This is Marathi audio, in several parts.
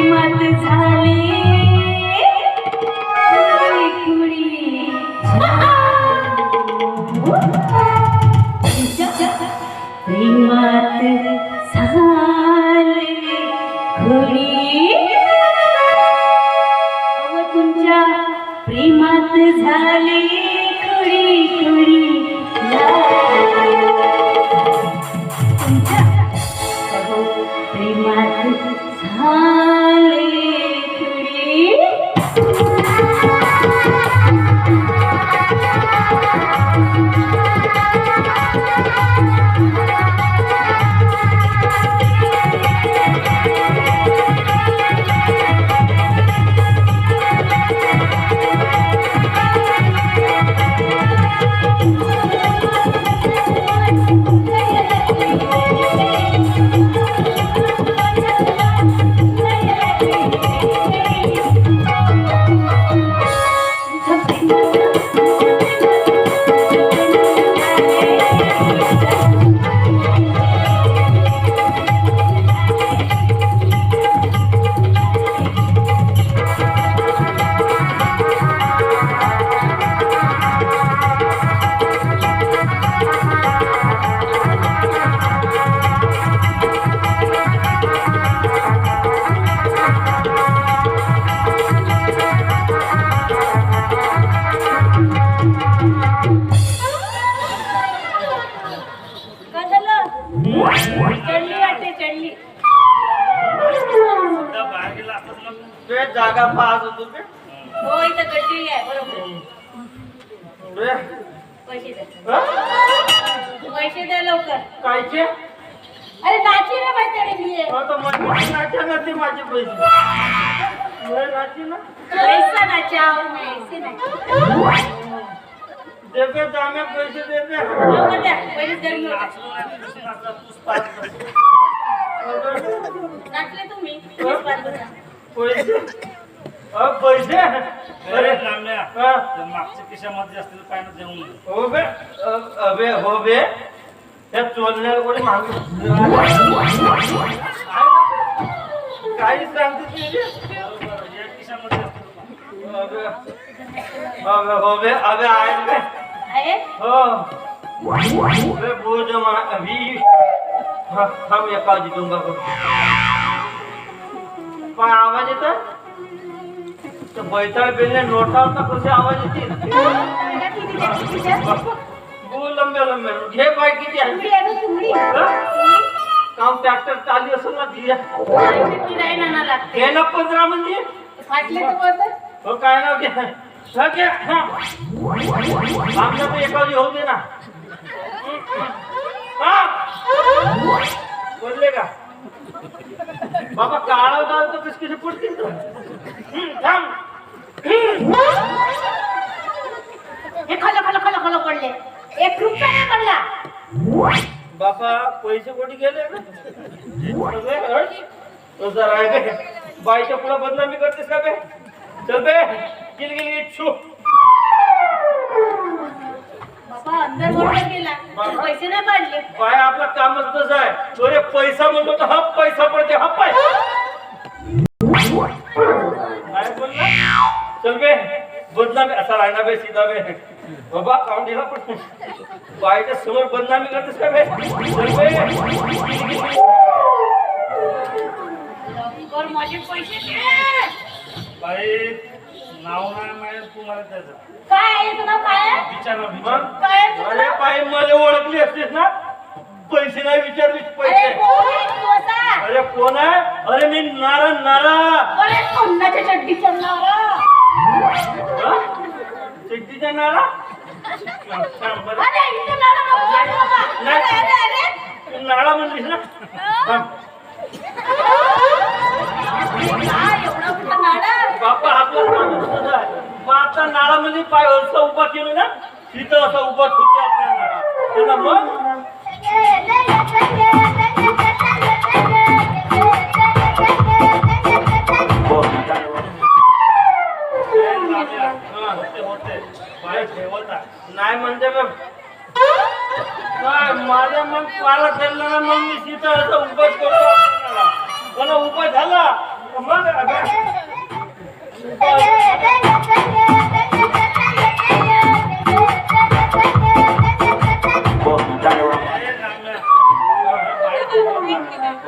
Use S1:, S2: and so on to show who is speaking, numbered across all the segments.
S1: प्रेमात झाले प्रेमात झाले खुडी तुमच्या प्रेमात झाले खुडी खुडी तुमच्या प्रेमात झाले खुडी
S2: जागा पाहत होतो ते
S1: हो इथं गड्डी आहे बरोबर पैसे द्या पैसे द्या लवकर
S2: कायचे
S1: अरे नाची ना माहिती मी
S2: आता नाचा नसते माझे पैसे नाची ना
S1: पैसा नाचा और ऐसे नाचा
S2: देते दाम्या पैसे देते
S1: लवकर द्या पैसे द्या नाचले तुम्ही
S2: पैसे पैसे
S3: अरे मागच्या खिशामध्ये असतील काय ना देऊन
S2: हो बे अबे हो बे त्या चोरण्याला कोणी मागू काही सांगते
S3: या खिशामध्ये
S2: हो बे अबे आहे बे
S1: आहे
S2: हो बे बोझ अभी हम ये काजी दूंगा काय आवाज येतो तर बैताळ बेलने नोटावता कसे आवाज येतील लंबे लंबे घे बाय किती आहे काम ट्रॅक्टर चालू असेल ना दिया घे ना 15 म्हणजे हो काय नाव घे आमच्या तर एकावजी होऊ दे ना बोलले का बाबा काळा जाल तर कस कसे पडतील थांब
S1: हे खाला खाला खाला खाला पडले 1 रुपया नाही पडला
S2: बाबा पैसे कोणी गेले जरा आहे बाईच्या पुढे बदनामी करतेस का बे चल बे गिलगिली छू
S1: बाबा अंदर बोलला गेला पैसे नाही पडले
S2: बाय आपला कामच तसं आहे तो रे पैसा म्हणतो तर हा पैसा पडते हा पाय काय बोलला चल बे बदनामी असा राहणार बे सीधा बे बाबा काउंट दिला पण बाईच्या समोर बदनामी करतेस का बे चल बे
S1: और माझे पैसे दे
S3: बाई नाव नाही माहित तुम्हाला त्याचं
S1: काय आहे तुझं काय
S3: विचारा
S2: मग
S1: काय आहे तुझं?
S2: अरे बाई मला ओळखली असतेस ना पैसे नाही विचारलीस
S1: अरे
S2: पैसे
S1: कोण आहे तू असा
S2: अरे कोण आहे अरे मी नारा नारा
S1: अरे कोणाच्या चड्डी चढणार
S2: चड्डीचा नारा
S1: अरे इथं नाला नको काढू बाबा. अरे अरे अरे
S2: नाळा म्हणलीस ना थांब.
S1: काय एवढा मोठा नाला
S2: बापा आपला माणूस आहे मग आता नाळामध्ये पाय असं उभा केलं ना तिथं असं उभा ठेवते आपल्याला त्याला मग नाही म्हणजे माझ्या मग पाला ठरला ना मग मी तिथं असं उभंच करतो मला उभं झाला मग अबे,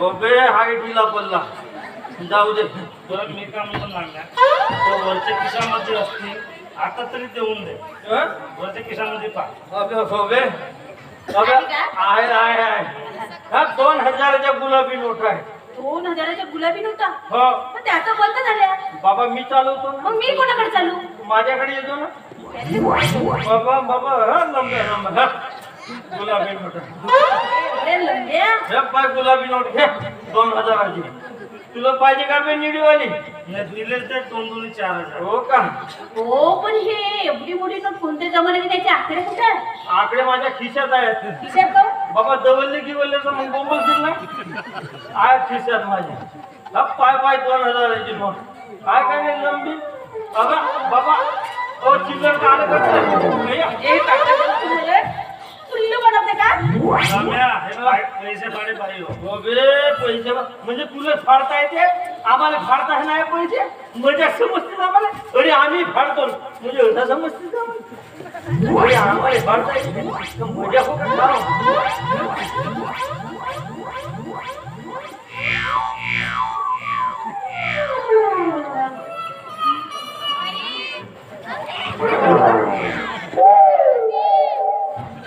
S2: अबे हाय ढिला पडला जाऊ दे.
S3: बरं मी का म्हणून लागल्या तो वरच्या खिशामध्ये असतील आता तरी देऊन दे.
S2: हं?
S3: वरच्या खिशामध्ये पा.
S2: अबे अबे अबे आहे आहे आहे हा 2000च्या गुलाबी नोट आहे.
S1: 2000च्या गुलाबी नोटा
S2: हो
S1: पण त्या आता बंद झाल्या.
S2: बाबा मी चालवतो ना.
S1: मग मी कोणाकडे चालू?
S2: माझ्याकडे येतो ना बाबा बाबा हा नंबर नंबर हा गुलाबी नोट
S1: अरे लंग्या,
S2: हे पाय गुलाबी नोट घे 2000ची. तुला पाहिजे का बे निडीवाली?
S3: नाही दिले ते 2-2-4,000.
S2: हो का?
S1: हो पण हे एवढी मोठी नोट कोणत्या जमान्यात त्याचे आकडे कुठे आहे?
S2: आकडे माझ्या खिशात आहेत.
S1: हिशेब कर.
S2: बाबा दवलले गिवलले तर मग बोंबलतील ना. आहे खिशात माझ्या. हा पाय पाय 2000ची नोट काय काय नाही लंबी. अबा बाबा ओ चिल्लर काढ करते
S1: हे टाकतात तुम्हाला उल्लू बनवते का?
S3: राम्या, हे पैसे पाडे पाहिजे हो.
S2: अबे पैसे म्हणजे तुला फाडता येते आम्हाला फाडता नाही पैसे मजा समजते ना आम्हाला. अरे आम्ही फाडतो म्हणजे असा समजते का आम्हाला? अरे आम्हाला फाडता येते तर मजा हो का?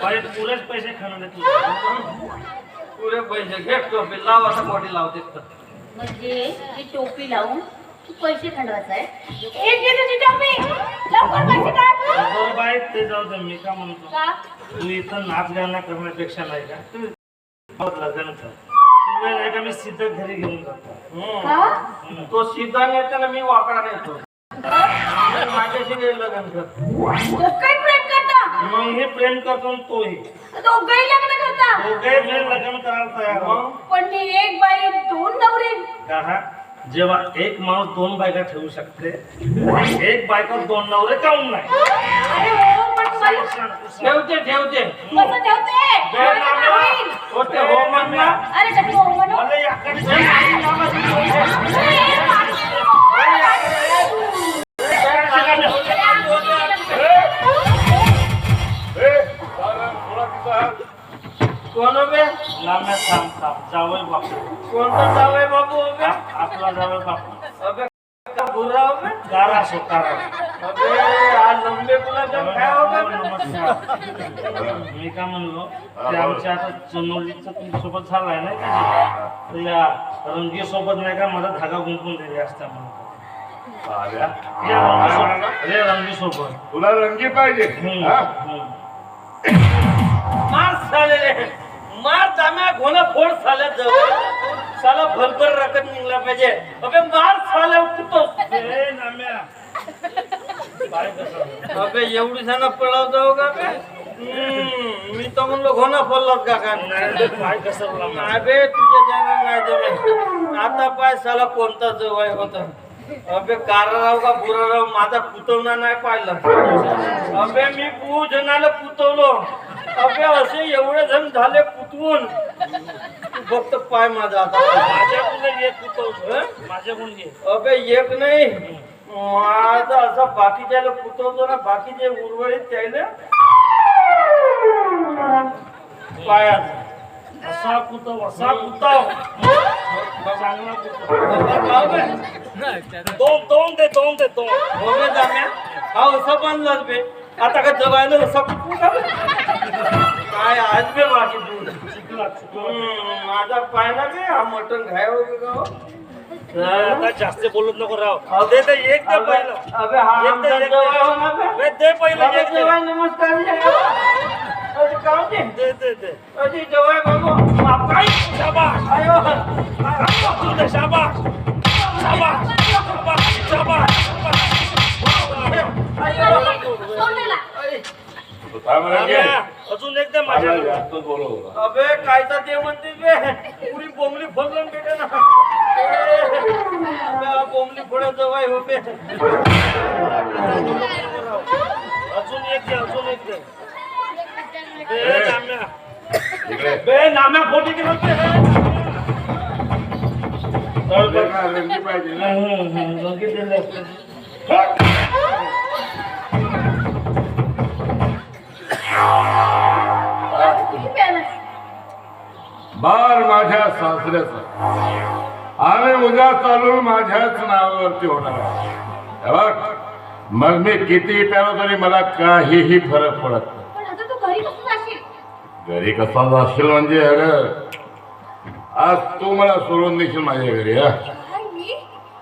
S3: पाहिजे पुरेच पैसे खाणार तुझे.
S2: पुरे पैसे घे टोपी लाव आता मोठी लावते तर.
S1: म्हणजे ही टोपी लावून तू पैसे खंडवायचा आहे. एक घे तुझी टोपी लवकर पैसे काढ.
S3: बरं बाई ते जाऊ दे. मी का म्हणतो
S1: का?
S3: तू इथं नाच गाणं करण्यापेक्षा नाही का तू लग्न कर. तुला नाही का मी सिद्ध घरी घेऊन जातो.
S1: का?
S2: तो सीधा नेता ना मी वाकडा नेतो. माझ्याशी लग्न कर.
S1: दोघंही प्रेम करता?
S3: मी हे प्रेम करतो आणि तोही
S1: दोघंही लग्न करता?
S3: दोघे मी लग्न करायला तयार आहो.
S1: पण मी एक बाई 2 नवरे.
S3: का जेव्हा एक माणूस 2 बायका ठेवू शकते एक बायका 2 नवरे काऊन नाही?
S1: अरे हो पण मला
S2: ठेवते ठेवते
S1: कसं ठेवते?
S2: हो
S1: होईल.
S2: होते हो म्हणला.
S1: अरे कधी हो म्हणू?
S3: मला याकडे
S2: कोण बे?
S3: लांब्या थांब थांब जावई बापू.
S2: कोणता जावय बाबू बे?
S3: आपला जावई बापू
S2: अबे का बुरा हो बे?
S3: गारा सोतारा.
S2: अबे आज लंबे गुलाबजाम काय हो बे?
S3: नमस्कार. मी का म्हणलो ते आमच्या आता चनोलीचं तुमच्यासोबत झालाय नाही का तर या रंगी सोबत नाही का मला धागा गुंफून दिले असत्या म्हणून रंगी सोबत
S4: तुला रंगी पाहिजे हा?
S2: मार साले मार दाम्या घोना फोड साल्या जवळ साला भरभर रकत निघला पाहिजे. अबे मार साल्या कुतो.
S3: ए नाम्या काय कसं
S2: अबे एवढी जण पळाव जाऊ का बे? मी तर म्हणलो घोना फोडलात का काय?
S3: काय कसं लांब
S2: अबे तुझ्या जाणार नाही जमे. आता पाय साला कोणता जवळ होता. अबे कारराव का बुराराव माझा पुतवणा नाही पाहिला. अबे मी खूप जणाला पुतवलो. अबे असे एवढे जण झाले पुतवून फक्त पाय माझा आता.
S3: माझ्याकडून एक कुतवतो माझ्याकडून घे.
S2: अबे एक नाही माझा असं बाकीच्याला पुतवतो ना बाकीचे उर्वरित त्याला पायात
S3: असा कुतव असा कुतव चांगला कुतव. दोन दे दोन.
S2: हो बे जाम्या हा असं बांधलाच बे. आता का जवायला असं कुठून का बे? काय आज बे बाकी दूध
S3: चुकला.
S2: माझा पाय ना बे हा मटण खायव का?
S3: आता जास्त बोलत नको राव. दे दे एक दे पहिलं.
S2: अबे हा
S3: एक
S2: आमचा
S3: दे, एक
S2: जवाय
S3: दे.
S2: हो ना बे.
S3: बे दे पहिलं
S2: अबे
S3: एक दे.
S2: जवाय नमस्कार अरे काम दे
S3: दे दे दे.
S2: अजी जवाय बाबू बापाई
S3: शाबाश.
S2: आयो
S3: तू दे शाबाश. शाबाश. शाबाश. शाबाश.
S1: सोडलेला.
S4: थांब रंगे.
S3: अजून एकदा माझ्या
S4: जास्त बोलव.
S2: अबे काय तर ते म्हणते बे पुरी बोंबली फोडलं बेटे ना. अबे हा बोंबली फोडा जवाय हो बे.
S3: अजून एक दे अजून एक दे. बे नाम्या
S4: इकडे
S3: बे नाम्या खोटी केलं ते.
S4: चल बघ. ना रंगी पाहिजे ना
S3: रंगी दिले असते.
S1: किती प्यायला?
S4: बार माझ्या सासऱ्याचा आणि उद्या चालून माझ्याच नावावरती होणार आहे. हे बघ, मग मी किती प्यालो तरी मला काहीही फरक पडत नाही.
S1: पण आता तू घरी कसं जाशील?
S4: घरी कसा जाशील म्हणजे अगं आज तू मला सोडून देशील माझ्या घरी हा
S1: काय मी?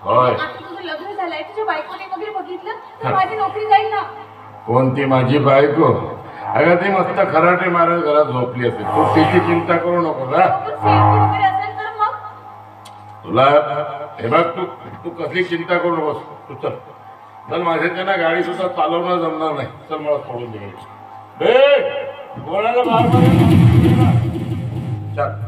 S4: होय.
S1: आता तुझं लग्न झालंय, तुझ्या बायकोने वगैरे बघितलं तर माझी नोकरी जाईल ना.
S4: कोणती माझी बायको? अगं ती मस्त खराटे मारत घरात झोपली असेल. तू तिची चिंता करू नको ना.
S1: पण सेफ्टी वगैरे असेल तर मग?
S4: तुला हे बघ, तू तू कसली चिंता करू नकोस. तू चल चल, माझ्याच्या ना गाडी सुद्धा चालवणं जमणार नाही. चल मला सोडून दे. कोणाला बाहेर चल.